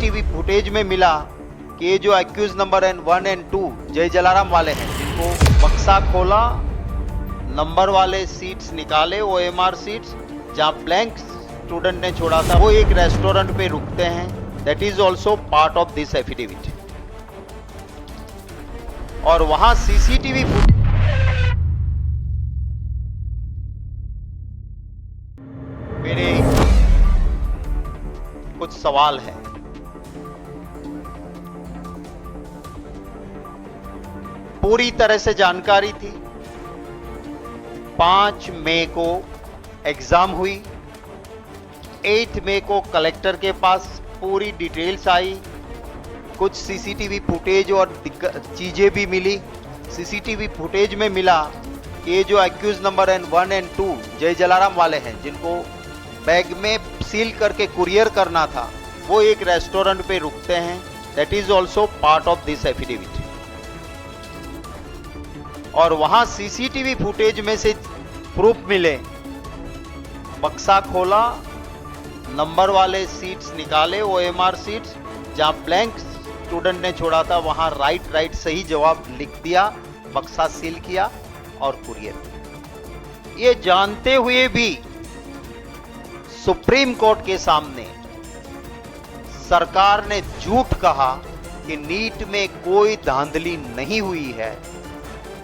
CCTV footage में मिला कि ये जो एक्यूज नंबर 1 और 2 जय जलाराम वाले हैं, जिनको बक्सा खोला, नंबर वाले सीट्स निकाले, ओएमआर सीट्स, जहां ब्लैंक स्टूडेंट ने छोड़ा था, वो एक रेस्टोरेंट पे रुकते हैं। That is also part of this affidavit. और वहां सीसीटीवी फुटेज मेरे कुछ सवाल हैं। पूरी तरह से जानकारी थी। 5 मई को एग्जाम हुई, 8 मई को कलेक्टर के पास पूरी डिटेल्स आई, कुछ सीसीटीवी फुटेज और चीजें भी मिली। सीसीटीवी फुटेज में मिला कि ये जो एक्यूज नंबर 1 और 2 जय जलाराम वाले हैं, जिनको बैग में सील करके कुरियर करना था, वो एक रेस्टोरेंट पे रुकते हैं। That is also part of this affidavit. और वहां सीसीटीवी फुटेज में से प्रूफ मिले, बक्सा खोला, नंबर वाले सीट्स निकाले, ओएमआर सीट्स, जहां ब्लैंक स्टूडेंट ने छोड़ा था, वहां राइट सही जवाब लिख दिया, बक्सा सील किया और कुरियर। ये जानते हुए भी सुप्रीम कोर्ट के सामने सरकार ने झूठ कहा कि नीट में कोई धांधली नहीं हुई है,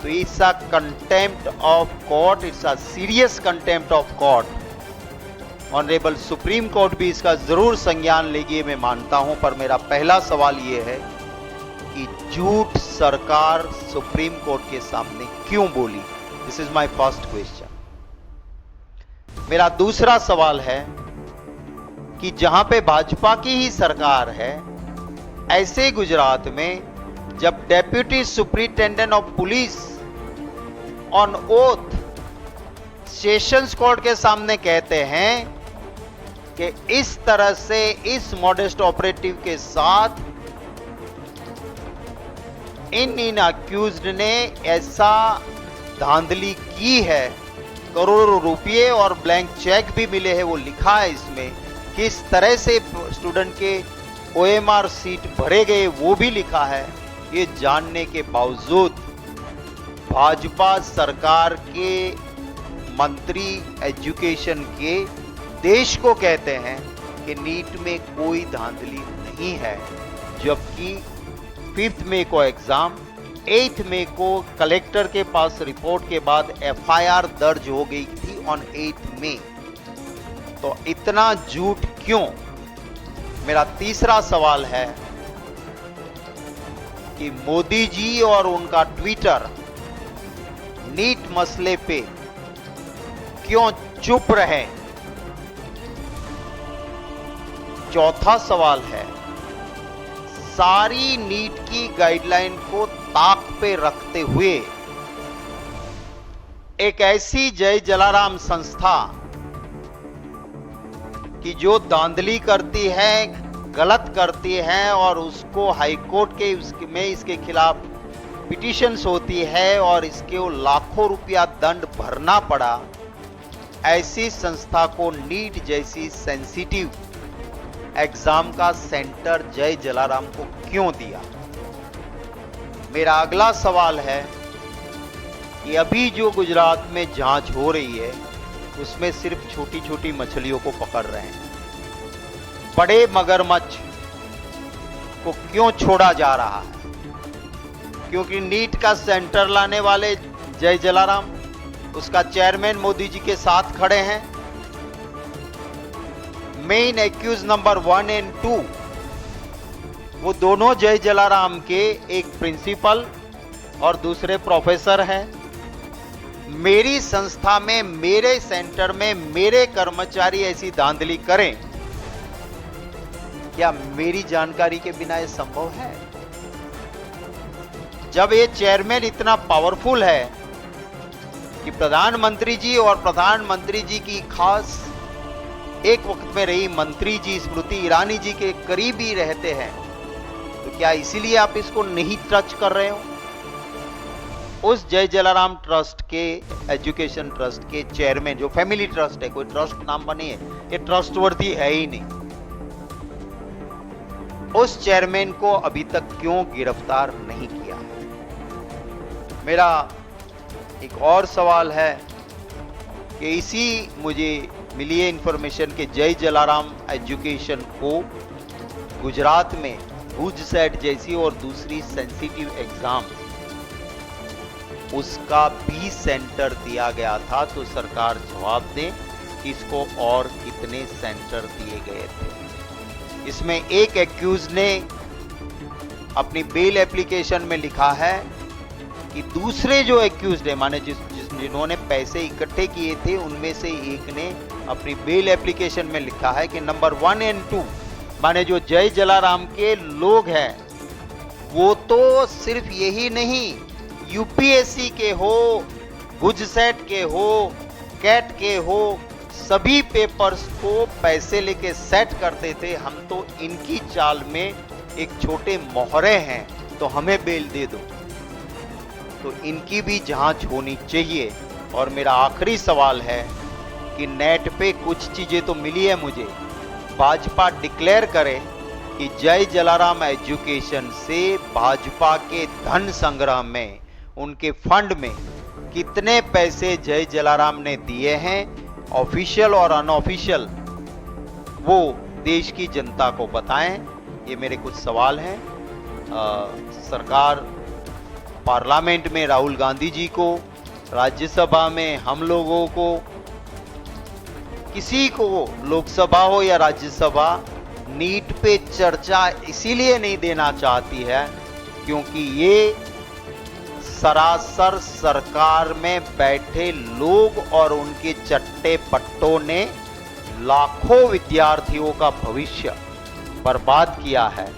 तो it's a contempt of court, it's a serious contempt of court. Honourable supreme court भी इसका जरूर संज्ञान लेगी, मैं मानता हूं। पर मेरा पहला सवाल यह है कि झूठ सरकार सुप्रीम कोर्ट के सामने क्यों बोली? This is my first question. मेरा दूसरा सवाल है कि जहां पे भाजपा की ही सरकार है, ऐसे गुजरात में जब deputy superintendent of police on oath sessions court के सामने कहते हैं कि इस तरह से इस मॉडेस्ट ऑपरेटिव के साथ इन अक्यूज्ड ने ऐसा धांधली की है, करोड़ों रुपये और ब्लैंक चेक भी मिले हैं, वो लिखा है इसमें, किस तरह से स्टूडेंट के ओएमआर सीट भरे गए वो भी लिखा है। ये जानने के बावजूद भाजपा सरकार के मंत्री एजुकेशन के देश को कहते हैं कि नीट में कोई धांधली नहीं है, जबकि 5 मई को एग्जाम, 8 मई को कलेक्टर के पास रिपोर्ट के बाद एफआईआर दर्ज हो गई थी ऑन 8 मई। तो इतना झूठ क्यों? मेरा तीसरा सवाल है कि मोदी जी और उनका ट्विटर नीट मसले पे क्यों चुप रहे? चौथा सवाल है, सारी नीट की गाइडलाइन को ताक पे रखते हुए एक ऐसी जय जलाराम संस्था कि जो धांधली करती है, गलत करती है और उसको हाईकोर्ट के में इसके खिलाफ पिटीशंस होती है और इसके लाखों रुपया दंड भरना पड़ा, ऐसी संस्था को नीट जैसी सेंसिटिव एग्जाम का सेंटर जय जलाराम को क्यों दिया? मेरा अगला सवाल है कि अभी जो गुजरात में जांच हो रही है उसमें सिर्फ छोटी छोटी मछलियों को पकड़ रहे हैं, बड़े मगरमच्छ को क्यों छोड़ा जा रहा है? क्योंकि नीट का सेंटर लाने वाले जय जलाराम, उसका चेयरमैन मोदी जी के साथ खड़े हैं। मेन एक्यूज नंबर 1 और 2 वो दोनों जय जलाराम के एक प्रिंसिपल और दूसरे प्रोफेसर हैं। मेरी संस्था में, मेरे सेंटर में मेरे कर्मचारी ऐसी धांधली करें, क्या मेरी जानकारी के बिना यह संभव है? जब ये चेयरमैन इतना पावरफुल है कि प्रधानमंत्री जी और प्रधानमंत्री जी की खास एक वक्त में रही मंत्री जी स्मृति ईरानी जी के करीब ही रहते हैं, तो क्या इसीलिए आप इसको नहीं टच कर रहे हो? उस जय जलाराम ट्रस्ट के, एजुकेशन ट्रस्ट के चेयरमैन, जो फैमिली ट्रस्ट है, कोई ट्रस्ट नाम बनी है, ये ट्रस्टवर्दी है ही नहीं। उस चेयरमैन को अभी तक क्यों गिरफ्तार नहीं किया है? मेरा एक और सवाल है कि इसी मुझे मिली है इन्फॉर्मेशन के जय जलाराम एजुकेशन को गुजरात में भुज सेट जैसी और दूसरी सेंसिटिव एग्जाम उसका भी सेंटर दिया गया था, तो सरकार जवाब दे कि इसको और कितने सेंटर दिए गए थे। इसमें एक एक्यूज ने अपनी बेल एप्लीकेशन में लिखा है कि दूसरे जो एक्यूज है, माने जिन्होंने पैसे इकट्ठे किए थे, उनमें से एक ने अपनी बेल एप्लीकेशन में लिखा है कि नंबर 1 और 2 माने जो जय जलाराम के लोग हैं वो तो सिर्फ यही नहीं, यूपीएससी के हो, भुज सेट के हो, कैट के हो, सभी पेपर्स को पैसे लेके सेट करते थे। हम तो इनकी चाल में एक छोटे मोहरे हैं, तो हमें बेल दे दो। तो इनकी भी जांच होनी चाहिए। और मेरा आखिरी सवाल है कि नेट पे कुछ चीजें तो मिली है मुझे, भाजपा डिक्लेयर करे कि जय जलाराम एजुकेशन से भाजपा के धन संग्रह में, उनके फंड में कितने पैसे जय जलाराम ने दिए हैं, ऑफिशियल और अनऑफिशियल, वो देश की जनता को बताएं। ये मेरे कुछ सवाल हैं। सरकार, पार्लियामेंट में राहुल गांधी जी को, राज्यसभा में हम लोगों को, किसी को, लोकसभा हो या राज्यसभा, नीट पे चर्चा इसीलिए नहीं देना चाहती है क्योंकि ये सरासर सरकार में बैठे लोग और उनके चट्टे पट्टों ने लाखों विद्यार्थियों का भविष्य बर्बाद किया है।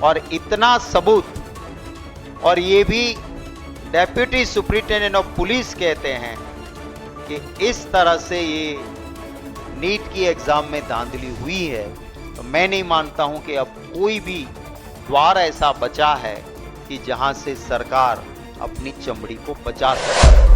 और इतना सबूत, और ये भी डेप्यूटी सुप्रिंटेंडेंट ऑफ पुलिस कहते हैं कि इस तरह से ये नीट की एग्जाम में धांधली हुई है, तो मैं नहीं मानता हूं कि अब कोई भी द्वार ऐसा बचा है कि जहां से सरकार अपनी चमड़ी को बचा सके।